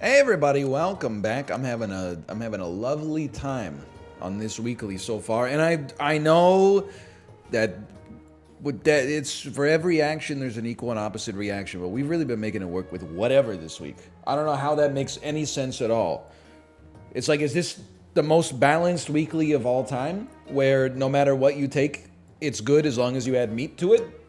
Hey everybody, welcome back. I'm having a lovely time on this weekly so far, and I know that with that it's for every action there's an equal and opposite reaction, but we've really been making it work with whatever this week. I don't know how that makes any sense at all. It's like, is this the most balanced weekly of all time, where no matter what you take, it's good as long as you add meat to it?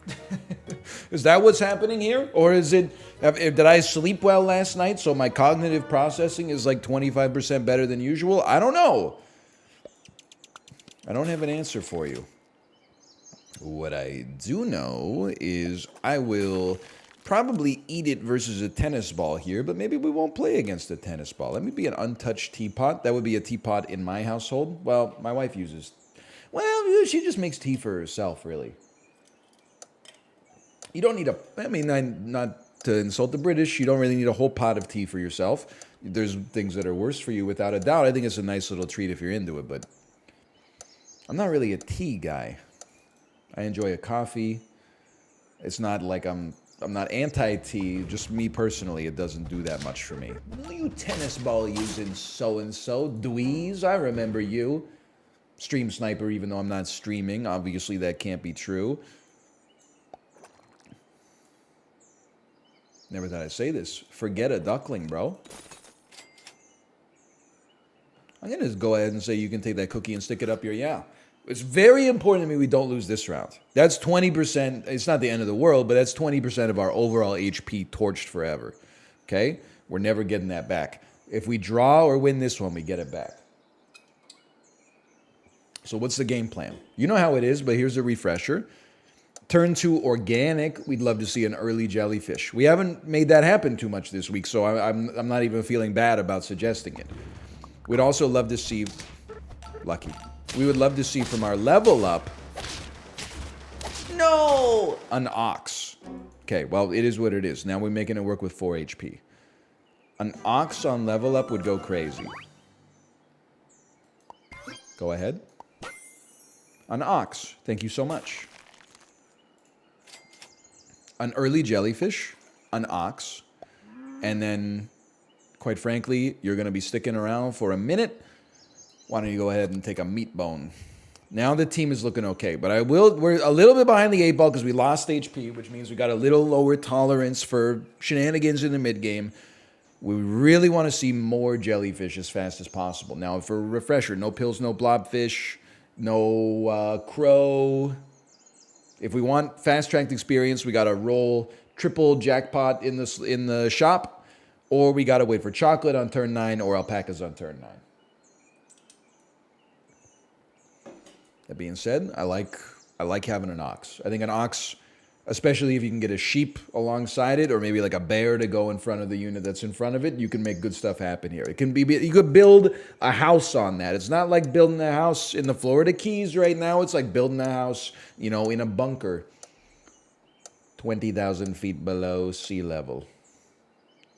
Is that what's happening here? Or is it, did I sleep well last night so my cognitive processing is like 25% better than usual? I don't know. I don't have an answer for you. What I do know is I will probably eat it versus a tennis ball here, but maybe we won't play against a tennis ball. Let me be an untouched teapot. That would be a teapot in my household. Well, my wife uses, well, she just makes tea for herself, really. You don't need not to insult the British, you don't really need a whole pot of tea for yourself. There's things that are worse for you, without a doubt. I think it's a nice little treat if you're into it, but I'm not really a tea guy. I enjoy a coffee. It's not like I'm not anti-tea, just me personally, it doesn't do that much for me. You tennis ball using so-and-so, dweez, I remember you. Stream sniper, even though I'm not streaming, obviously that can't be true. Never thought I'd say this. Forget a duckling, bro. I'm going to just go ahead and say you can take that cookie and stick it up your yeah. It's very important to me we don't lose this round. That's 20%. It's not the end of the world, but that's 20% of our overall HP torched forever. Okay? We're never getting that back. If we draw or win this one, we get it back. So what's the game plan? You know how it is, but here's a refresher. Turn to organic, we'd love to see an early jellyfish. We haven't made that happen too much this week, so I'm not even feeling bad about suggesting it. We'd also love to see, lucky, we would love to see from our level up, no, an ox. Okay, well, it is what it is. Now we're making it work with 4 HP. An ox on level up would go crazy. Go ahead. An ox, thank you so much. An early jellyfish, an ox, and then, quite frankly, you're going to be sticking around for a minute. Why don't you go ahead and take a meat bone? Now the team is looking okay, but we're a little bit behind the 8 ball because we lost HP, which means we got a little lower tolerance for shenanigans in the mid game. We really want to see more jellyfish as fast as possible. Now, for a refresher, no pills, no blobfish, no crow. If we want fast-tracked experience, we got to roll triple jackpot in the shop, or we got to wait for chocolate on turn 9 or alpacas on turn 9. That being said, I like having an ox. I think an ox, especially if you can get a sheep alongside it, or maybe like a bear to go in front of the unit that's in front of it, you can make good stuff happen here. It can be, you could build a house on that. It's not like building a house in the Florida Keys right now. It's like building a house, in a bunker 20,000 feet below sea level.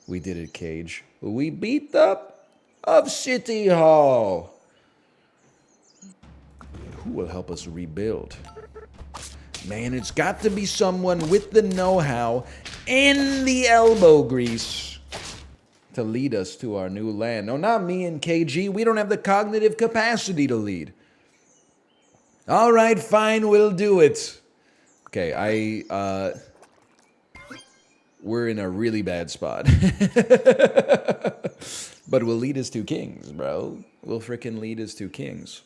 We did it, Cage. We beat up of City Hall. Who will help us rebuild? Man, it's got to be someone with the know-how and the elbow grease to lead us to our new land. No, not me and KG. We don't have the cognitive capacity to lead. All right, fine, we'll do it. Okay, we're in a really bad spot. But we'll lead as 2 kings, bro. We'll frickin' lead as 2 kings.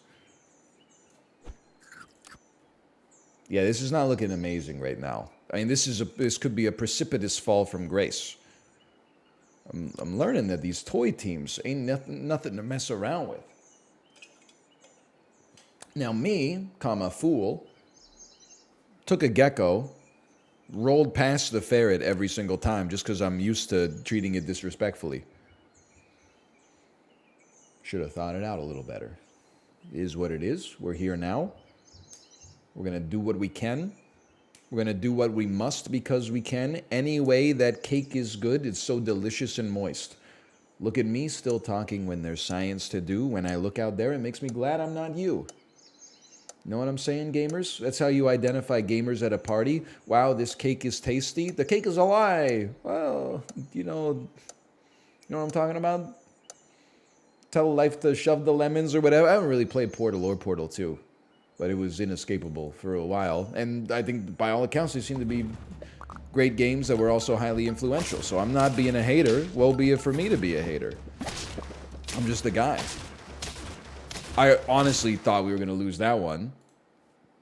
Yeah, this is not looking amazing right now. I mean, this could be a precipitous fall from grace. I'm learning that these toy teams ain't nothing to mess around with. Now me, fool, took a gecko, rolled past the ferret every single time just because I'm used to treating it disrespectfully. Should have thought it out a little better. It is what it is. We're here now. We're going to do what we can. We're going to do what we must because we can. Any way that cake is good, it's so delicious and moist. Look at me still talking when there's science to do. When I look out there, it makes me glad I'm not you. Know what I'm saying, gamers? That's how you identify gamers at a party. Wow, this cake is tasty. The cake is a lie. Well, You know what I'm talking about? Tell life to shove the lemons or whatever. I haven't really played Portal or Portal 2, but it was inescapable for a while. And I think by all accounts, they seem to be great games that were also highly influential. So I'm not being a hater. Woe be it for me to be a hater. I'm just a guy. I honestly thought we were going to lose that one.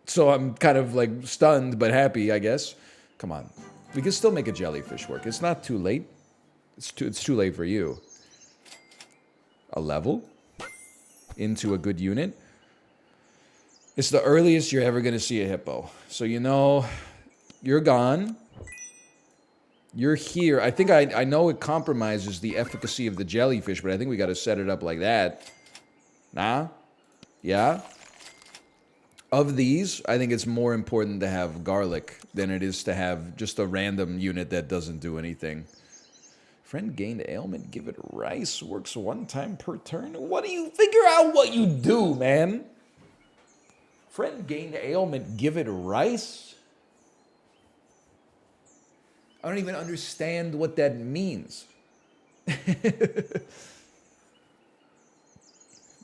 So I'm kind of like stunned but happy, I guess. Come on. We can still make a jellyfish work. It's not too late. It's too late for you. A level into a good unit. It's the earliest you're ever going to see a hippo. So you know, you're gone. You're here. I think I know it compromises the efficacy of the jellyfish, but I think we got to set it up like that. Nah? Yeah? Of these, I think it's more important to have garlic than it is to have just a random unit that doesn't do anything. Friend gained ailment, give it rice. Works one time per turn. What do you figure out what you do, man? Friend gained ailment, give it rice? I don't even understand what that means.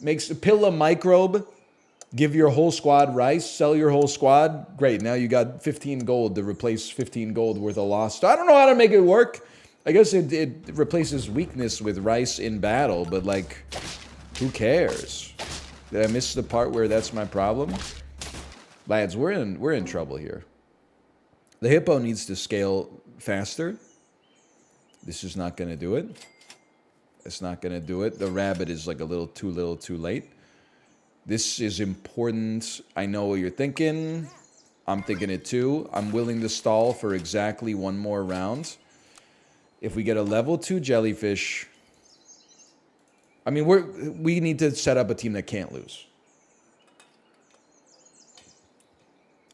Makes a pill a microbe, give your whole squad rice, sell your whole squad. Great, now you got 15 gold to replace 15 gold worth of lost. I don't know how to make it work. I guess it replaces weakness with rice in battle, but like, who cares? Did I miss the part where that's my problem? Lads, we're in trouble here. The hippo needs to scale faster. This is not going to do it. It's not going to do it. The rabbit is like a little too late. This is important. I know what you're thinking. I'm thinking it too. I'm willing to stall for exactly one more round. If we get a level 2 jellyfish, I mean, we need to set up a team that can't lose.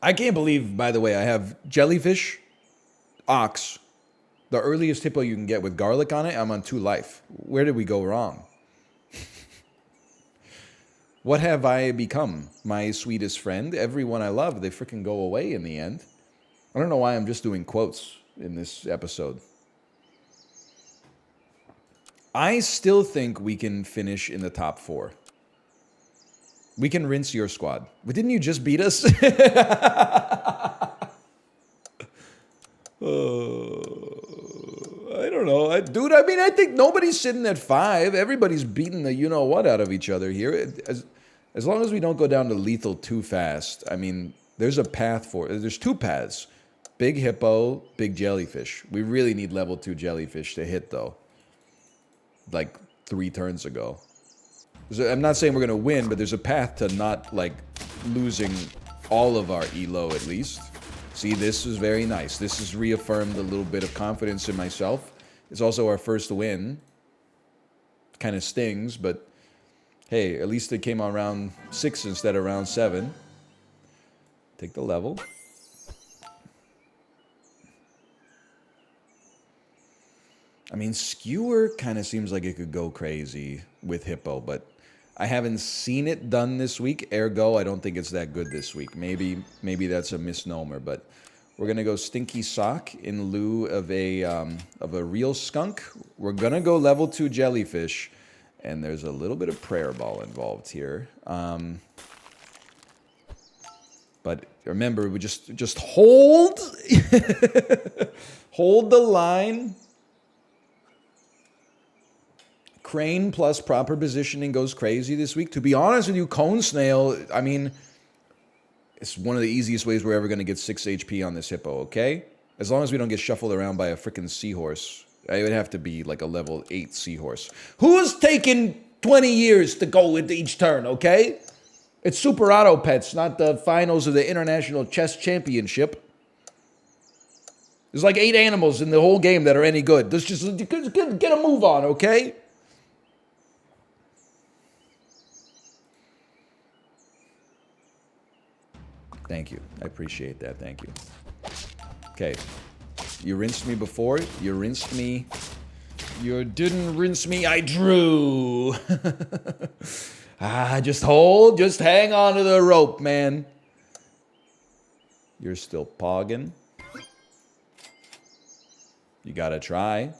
I can't believe, by the way, I have jellyfish, ox, the earliest hippo you can get with garlic on it. I'm on 2 life. Where did we go wrong? What have I become? My sweetest friend. Everyone I love, they freaking go away in the end. I don't know why I'm just doing quotes in this episode. I still think we can finish in the top 4. We can rinse your squad. But didn't you just beat us? I don't know. Dude, I mean, I think nobody's sitting at 5. Everybody's beating the you-know-what out of each other here. As long as we don't go down to lethal too fast, I mean, there's a path for it. There's 2 paths. Big hippo, big jellyfish. We really need level 2 jellyfish to hit, though. Like 3 turns ago. So I'm not saying we're going to win, but there's a path to not, like, losing all of our elo at least. See, this is very nice. This has reaffirmed a little bit of confidence in myself. It's also our first win. Kind of stings, but hey, at least it came on round 6 instead of round 7. Take the level. I mean, skewer kind of seems like it could go crazy with hippo, but I haven't seen it done this week. Ergo, I don't think it's that good this week. Maybe that's a misnomer, but we're gonna go stinky sock in lieu of a real skunk. We're gonna go level 2 jellyfish, and there's a little bit of prayer ball involved here. But remember, we just hold, hold the line. Crane plus proper positioning goes crazy this week. To be honest with you, Cone Snail, I mean, it's one of the easiest ways we're ever going to get 6 HP on this hippo, okay? As long as we don't get shuffled around by a freaking seahorse. It would have to be like a level 8 seahorse. Who's taking 20 years to go with each turn, okay? It's Super Auto Pets, not the finals of the International Chess Championship. There's like 8 animals in the whole game that are any good. Let's just get a move on, okay? Thank you. I appreciate that. Thank you. Okay. You rinsed me before. You rinsed me. You didn't rinse me. I drew. Just hold. Just hang on to the rope, man. You're still pogging. You gotta try.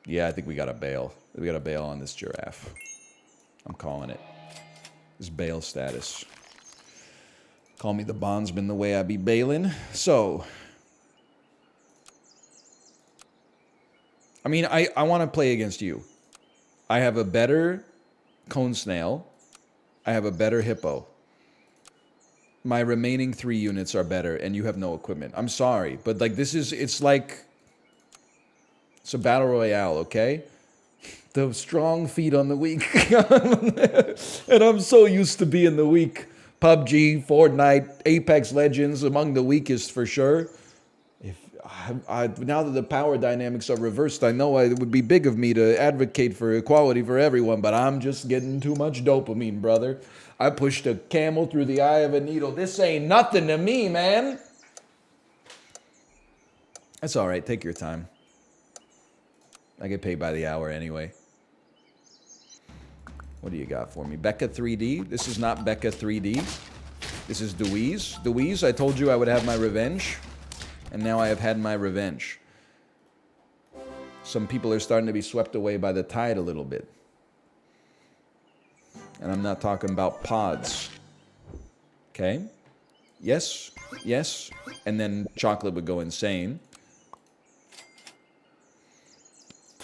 Yeah, I think we gotta bail. We gotta bail on this giraffe. I'm calling it. This bail status. Call me the bondsman the way I be bailing. So, I mean, I want to play against you. I have a better cone snail. I have a better hippo. My remaining 3 units are better, and you have no equipment. I'm sorry, but like this is, it's like, it's a battle royale, okay? The strong feed on the weak. And I'm so used to being the weak. PUBG, Fortnite, Apex Legends, among the weakest for sure. Now that the power dynamics are reversed, I know it would be big of me to advocate for equality for everyone, but I'm just getting too much dopamine, brother. I pushed a camel through the eye of a needle. This ain't nothing to me, man. That's all right. Take your time. I get paid by the hour anyway. What do you got for me? Becca 3D? This is not Becca 3D. This is Deweese. Deweese, I told you I would have my revenge. And now I have had my revenge. Some people are starting to be swept away by the tide a little bit. And I'm not talking about pods. Okay? Yes, yes. And then chocolate would go insane.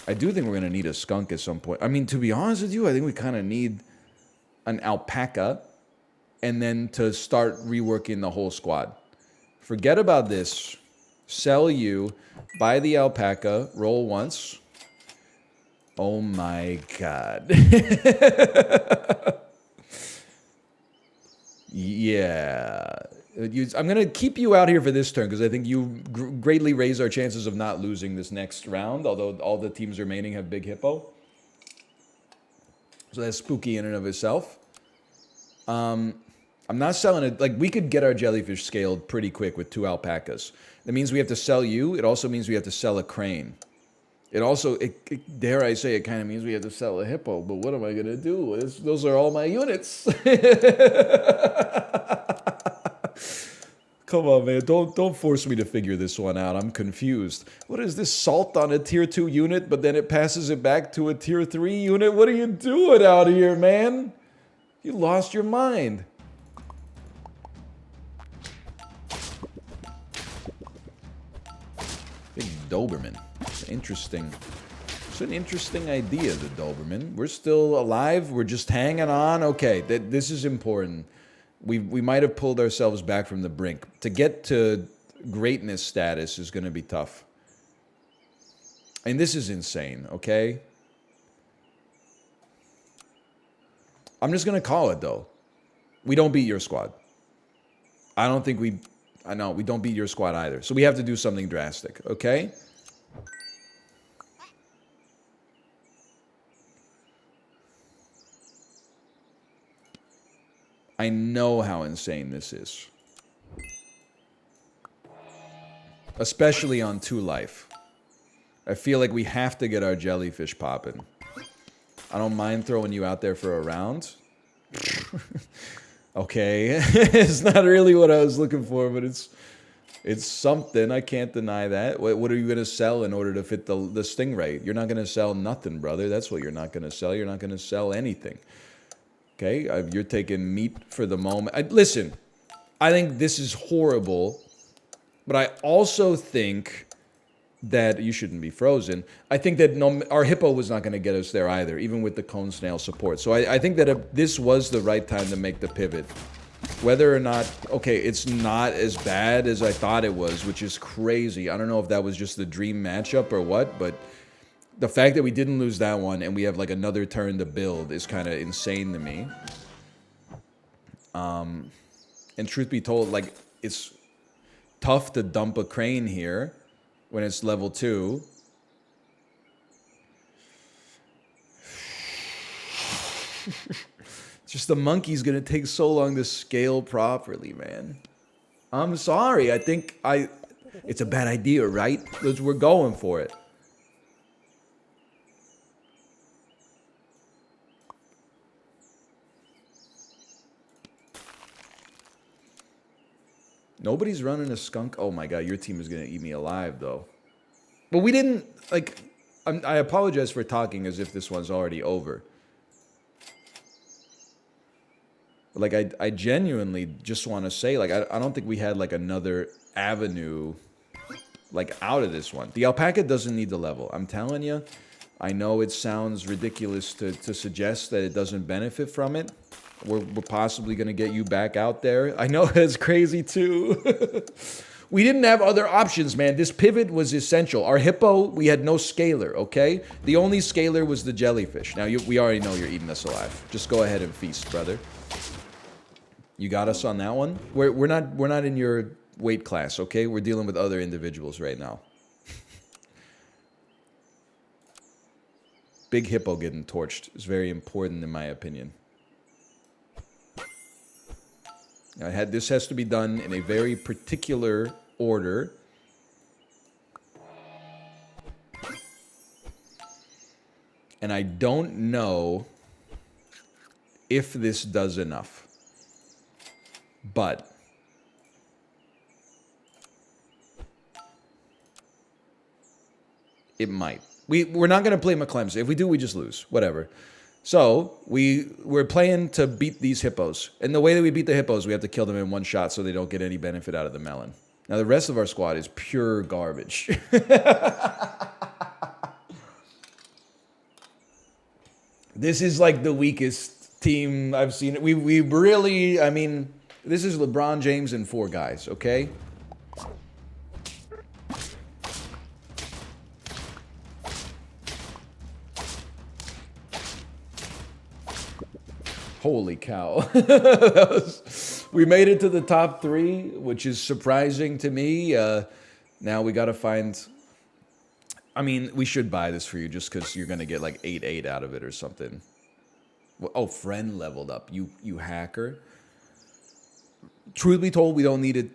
I do think we're going to need a skunk at some point. I mean, to be honest with you, I think we kind of need an alpaca and then to start reworking the whole squad. Forget about this. Sell you, buy the alpaca, roll once. Oh my god. Yeah. I'm going to keep you out here for this turn because I think you greatly raise our chances of not losing this next round, although all the teams remaining have big hippo. So that's spooky in and of itself. I'm not selling it. Like, we could get our jellyfish scaled pretty quick with 2 alpacas. That means we have to sell you. It also means we have to sell a crane. It also, dare I say, it kind of means we have to sell a hippo. But what am I going to do? Those are all my units. Come on, man. Don't force me to figure this one out. I'm confused. What is this salt on a tier 2 unit, but then it passes it back to a tier 3 unit? What are you doing out here, man? You lost your mind. Big Doberman. It's interesting. It's an interesting idea, the Doberman. We're still alive. We're just hanging on. Okay, this is important. We might have pulled ourselves back from the brink. To get to greatness status is going to be tough. And this is insane, okay? I'm just going to call it, though. We don't beat your squad. I don't think we... I know, we don't beat your squad either. So we have to do something drastic, okay? I know how insane this is. Especially on 2 life. I feel like we have to get our jellyfish popping. I don't mind throwing you out there for a round. Okay. It's not really what I was looking for, but it's something. I can't deny that. What are you going to sell in order to fit the stingray? You're not going to sell nothing, brother. That's what you're not going to sell. You're not going to sell anything. Okay? You're taking meat for the moment. Listen, I think this is horrible, but I also think that you shouldn't be frozen. I think that our hippo was not going to get us there either, even with the cone snail support. So I think that this was the right time to make the pivot. Whether or not, okay, it's not as bad as I thought it was, which is crazy. I don't know if that was just the dream matchup or what, but the fact that we didn't lose that one and we have like another turn to build is kind of insane to me. And truth be told, like, it's tough to dump a crane here when it's level 2. Just the monkey's gonna take so long to scale properly, man. I'm sorry. I think it's a bad idea, right? Because we're going for it. Nobody's running a skunk. Oh my god, your team is gonna eat me alive, though. But we didn't, like... I apologize for talking as if this one's already over. Like, I genuinely just want to say, like, I don't think we had, like, another avenue, like, out of this one. The alpaca doesn't need the level. I'm telling you, I know it sounds ridiculous to suggest that it doesn't benefit from it. We're possibly going to get you back out there. I know that's crazy, too. We didn't have other options, man. This pivot was essential. Our hippo, we had no scalar, okay? The only scalar was the jellyfish. Now, we already know you're eating us alive. Just go ahead and feast, brother. You got us on that one? We're not in your weight class, okay? We're dealing with other individuals right now. Big hippo getting torched is very important in my opinion. This has to be done in a very particular order. And I don't know if this does enough. But it might. We're not going to play McClemson. If we do, we just lose. Whatever. So we're playing to beat these hippos. And the way that we beat the hippos, we have to kill them in one shot so they don't get any benefit out of the melon. Now, the rest of our squad is pure garbage. This is like the weakest team I've seen. We really, I mean, this is LeBron James and 4 guys, okay? Holy cow. We made it to the top 3, which is surprising to me. Now we got to find... I mean, we should buy this for you just because you're going to get like 8-8 out of it or something. Oh, friend leveled up. You hacker. Truth be told, we don't need a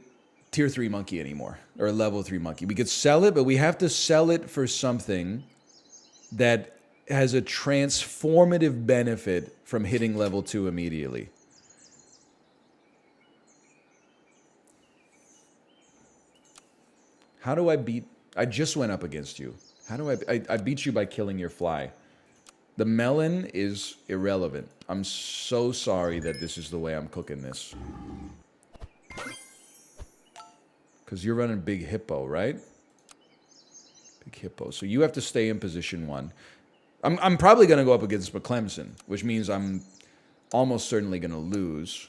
tier 3 monkey anymore. Or a level 3 monkey. We could sell it, but we have to sell it for something that has a transformative benefit from hitting level 2 immediately. How do I beat... I just went up against you. How do I beat you by killing your fly. The melon is irrelevant. I'm so sorry that this is the way I'm cooking this. Because you're running big hippo, right? Big hippo. So you have to stay in position 1. I'm probably going to go up against McClemson, which means I'm almost certainly going to lose.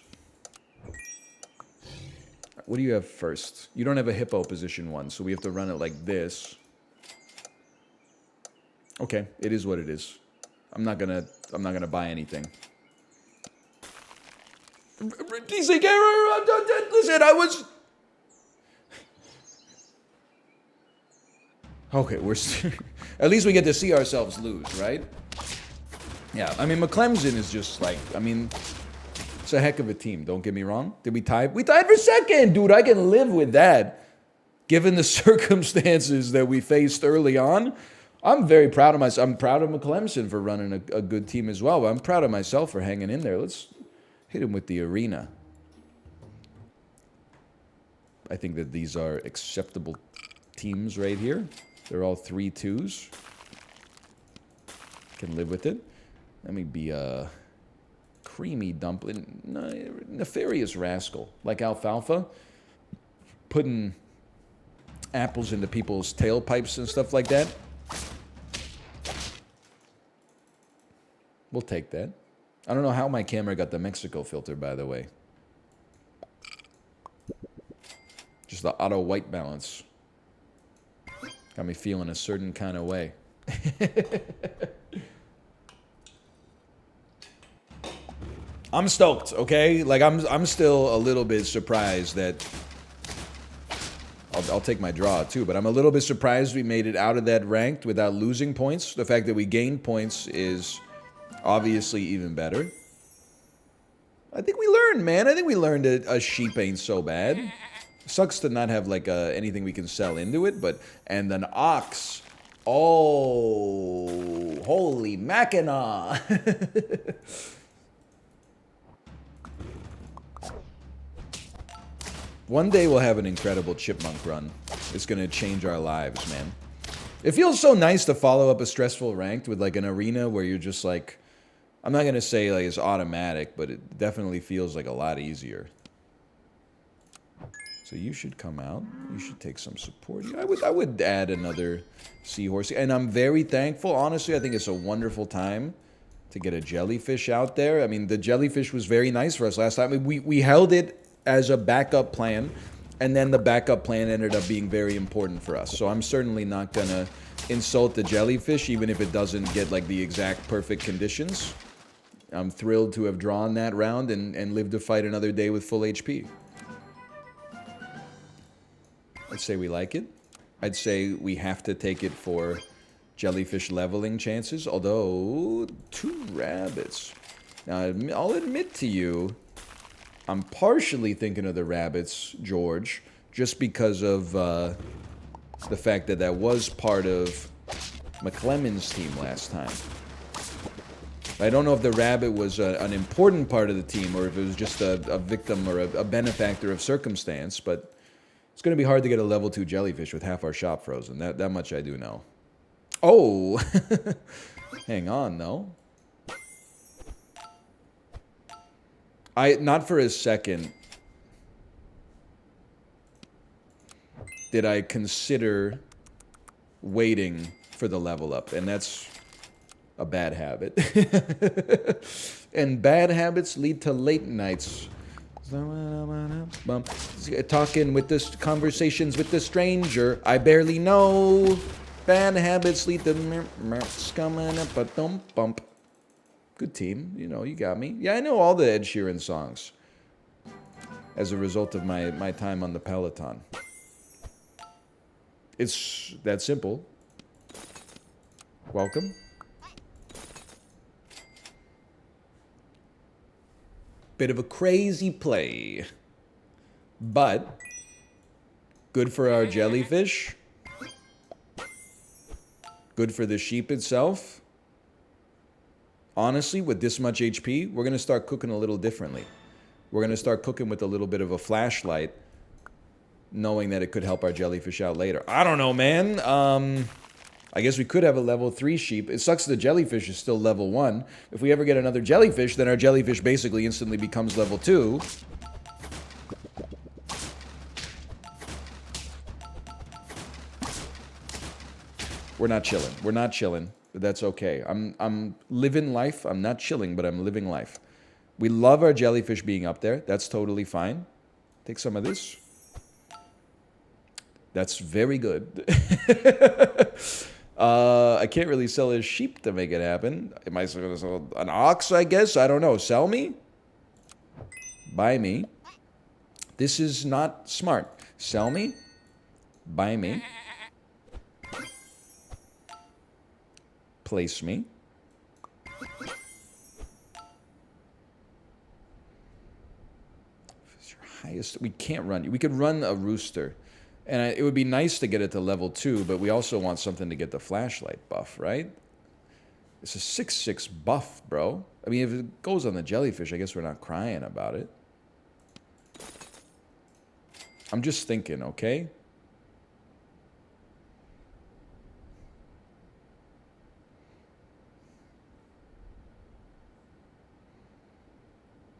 What do you have first? You don't have a hippo position 1, so we have to run it like this. Okay, it is what it is. I'm not gonna buy anything. DCK, listen, I was... Okay, we're... At least we get to see ourselves lose, right? Yeah, I mean, McClemson is just like... I mean, it's a heck of a team, don't get me wrong. Did we tie? We tied for second, dude. I can live with that. Given the circumstances that we faced early on, I'm very proud of myself. I'm proud of McClemson for running a good team as well. But I'm proud of myself for hanging in there. Let's hit him with the arena. I think that these are acceptable teams right here. They're all 3-2s. Can live with it. Let me be a creamy dumpling. Nefarious rascal. Like alfalfa. Putting apples into people's tailpipes and stuff like that. We'll take that. I don't know how my camera got the Mexico filter, by the way. Just the auto white balance. Got me feeling a certain kind of way. I'm stoked, okay? Like, I'm still a little bit surprised that... I'll take my draw, too, but I'm a little bit surprised we made it out of that ranked without losing points. The fact that we gained points is obviously even better. I think we learned, man. I think we learned that a sheep ain't so bad. Sucks to not have, like, anything we can sell into it, but... And an ox. Oh, holy Mackinaw. One day we'll have an incredible chipmunk run. It's going to change our lives, man. It feels so nice to follow up a stressful ranked with like an arena where you're just like, I'm not gonna say like it's automatic, but it definitely feels like a lot easier. So you should come out. You should take some support. I would add another seahorse. And I'm very thankful. Honestly, I think it's a wonderful time to get a jellyfish out there. I mean, the jellyfish was very nice for us last time. I mean, we held it as a backup plan, and then the backup plan ended up being very important for us. So I'm certainly not going to insult the jellyfish, even if it doesn't get like the exact perfect conditions. I'm thrilled to have drawn that round and lived to fight another day with full HP. I'd say we like it. I'd say we have to take it for jellyfish leveling chances, although 2 rabbits. Now, I'll admit to you, I'm partially thinking of the rabbits, George, just because of the fact that that was part of McClemens' team last time. I don't know if the rabbit was an important part of the team or if it was just a victim or a benefactor of circumstance, but it's going to be hard to get a level 2 jellyfish with half our shop frozen. That much I do know. Oh! Hang on, though. Not for a second did I consider waiting for the level up, and that's a bad habit. And bad habits lead to late nights. Talking with this conversations with the stranger I barely know. Bad habits lead to coming up a thump bump. Good team, you know, you got me. Yeah, I know all the Ed Sheeran songs as a result of my time on the Peloton. It's that simple. Welcome. Bit of a crazy play, but good for our jellyfish, good for the sheep itself. Honestly, with this much HP, we're going to start cooking a little differently. We're going to start cooking with a little bit of a flashlight, knowing that it could help our jellyfish out later. I don't know, man. I guess we could have a level 3 sheep. It sucks the jellyfish is still level 1. If we ever get another jellyfish, then our jellyfish basically instantly becomes level 2. We're not chilling. We're not chilling, but that's okay. I'm living life. I'm not chilling, but I'm living life. We love our jellyfish being up there. That's totally fine. Take some of this. That's very good. I can't really sell a sheep to make it happen. Am I going to sell an ox, I guess? I don't know. Sell me? Buy me. This is not smart. Sell me. Buy me. Place me. Highest. We can't run. We could run a rooster. And it would be nice to get it to level 2, but we also want something to get the flashlight buff, right? It's a 6/6 buff, bro. I mean, if it goes on the jellyfish, I guess we're not crying about it. I'm just thinking, okay?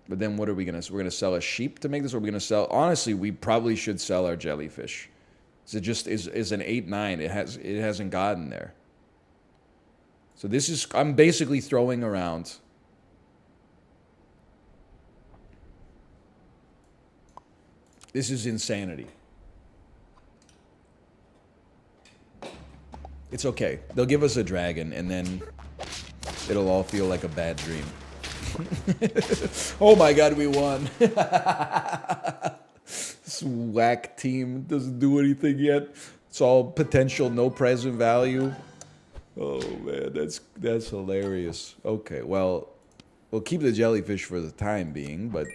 But then what are we going to... We're going to sell a sheep to make this? Or are we going to sell... Honestly, we probably should sell our jellyfish. So it just is an 8/9. It hasn't gotten there. So this is... I'm basically throwing around... This is insanity. It's okay. They'll give us a dragon, and then it'll all feel like a bad dream. Oh my god, we won. This whack team doesn't do anything yet. It's all potential, no present value. Oh man, that's hilarious. Okay, well, we'll keep the jellyfish for the time being, but...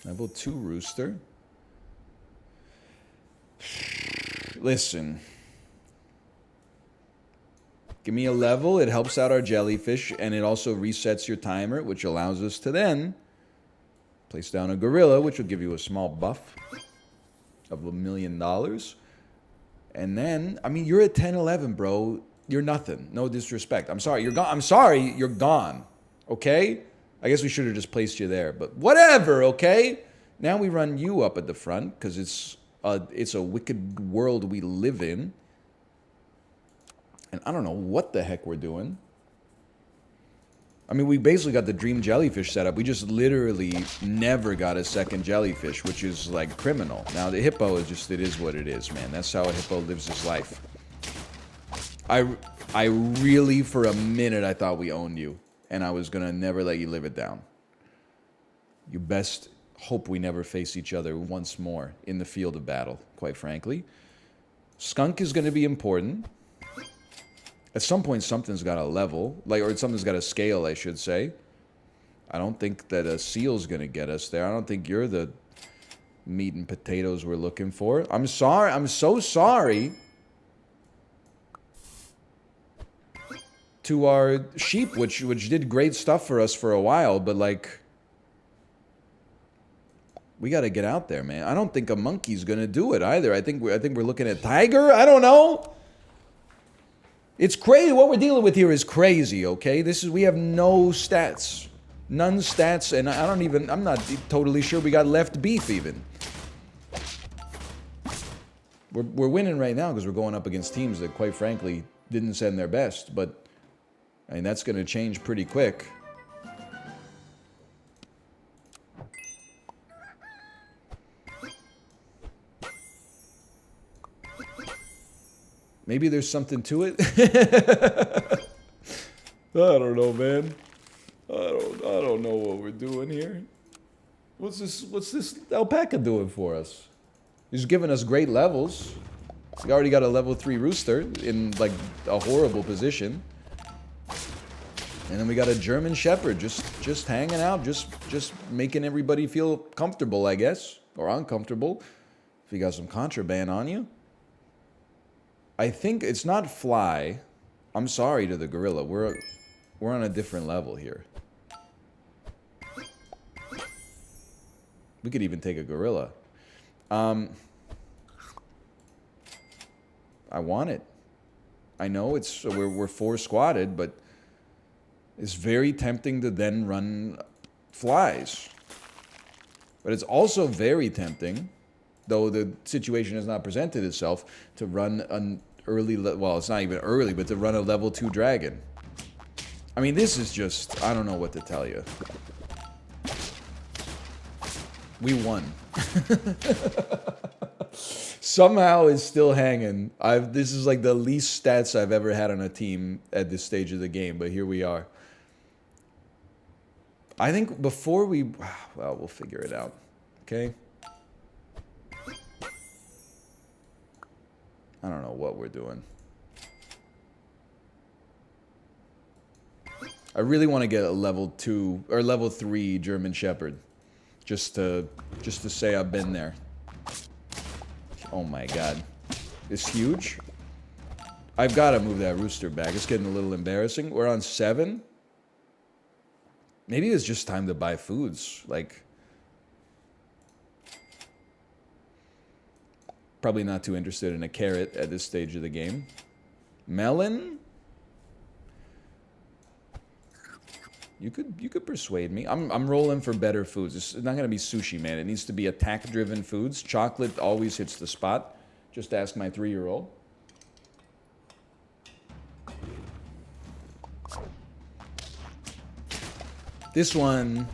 Level 2 rooster. Listen. Give me a level, it helps out our jellyfish, and it also resets your timer, which allows us to then place down a gorilla, which will give you a small buff of $1 million. And then, I mean, you're at 10-11, bro. You're nothing. No disrespect. I'm sorry. You're gone. I'm sorry. You're gone. Okay? I guess we should have just placed you there. But whatever, okay? Now we run you up at the front because it's a wicked world we live in. And I don't know what the heck we're doing. I mean, we basically got the dream jellyfish set up. We just literally never got a second jellyfish, which is, like, criminal. Now, the hippo is just, it is what it is, man. That's how a hippo lives his life. I really, for a minute, I thought we owned you. And I was going to never let you live it down. You best hope we never face each other once more in the field of battle, quite frankly. Skunk is going to be important. At some point, something's got to level. Or something's got to scale, I should say. I don't think that a seal's going to get us there. I don't think you're the meat and potatoes we're looking for. I'm sorry. I'm so sorry to our sheep, which did great stuff for us for a while, but, like, we got to get out there, man. I don't think a monkey's going to do it either. I think we're looking at tiger. I don't know. It's crazy. What we're dealing with here is crazy, okay? We have no stats. None stats, and I'm not totally sure we got left beef even. We're winning right now because we're going up against teams that, quite frankly, didn't send their best, but, I mean, that's going to change pretty quick. Maybe there's something to it. I don't know, man. I don't know what we're doing here. What's this alpaca doing for us? He's giving us great levels. We already got a level 3 rooster in, like, a horrible position. And then we got a German shepherd just hanging out, just making everybody feel comfortable, I guess, or uncomfortable. If you got some contraband on you. I think it's not fly. I'm sorry to the gorilla. We're on a different level here. We could even take a gorilla. I want it. I know we're 4 squatted, but it's very tempting to then run flies. But it's also very tempting, though the situation has not presented itself, to run an early, well, it's not even early, but to run a level 2 dragon. I mean, this is just, I don't know what to tell you. We won. Somehow it's still hanging. This is like the least stats I've ever had on a team at this stage of the game, but here we are. I think before we, well, we'll figure it out. Okay? I don't know what we're doing. I really want to get a level 2 or level 3 German Shepherd, just to say I've been there. Oh my God, it's huge. I've got to move that rooster back. It's getting a little embarrassing. We're on 7. Maybe it's just time to buy foods. Like, probably not too interested in a carrot at this stage of the game. Melon? You could persuade me. I'm rolling for better foods. It's not going to be sushi, man. It needs to be attack-driven foods. Chocolate always hits the spot. Just ask my 3-year-old. This one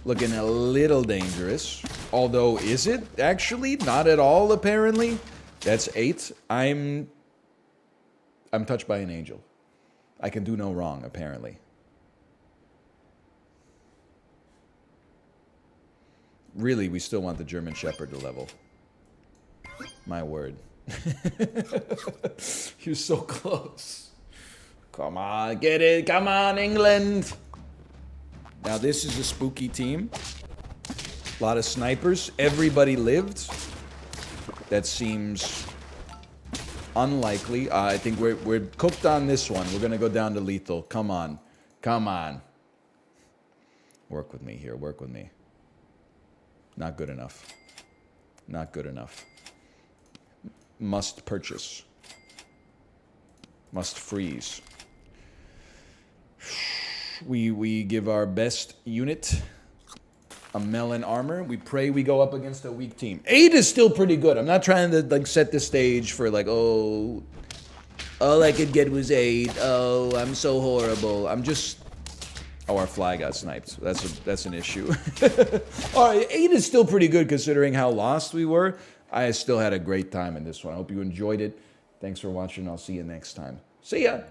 looking a little dangerous. Although, is it actually? Not at all, apparently. That's 8. I'm touched by an angel. I can do no wrong, apparently. Really, we still want the German Shepherd to level. My word. You're so close. Come on, get it. Come on, England. Now, this is a spooky team. A lot of snipers. Everybody lived. That seems unlikely. I think we're cooked on this one. We're going to go down to lethal. Come on. Come on. Work with me here. Work with me. Not good enough. Not good enough. must purchase. Must freeze. We give our best unit a melon armor. We pray we go up against a weak team. 8 is still pretty good. I'm not trying to like set the stage for like, oh, all I could get was 8. Oh, I'm so horrible. I'm just... Oh, our fly got sniped. That's an issue. All right, 8 is still pretty good considering how lost we were. I still had a great time in this one. I hope you enjoyed it. Thanks for watching. I'll see you next time. See ya!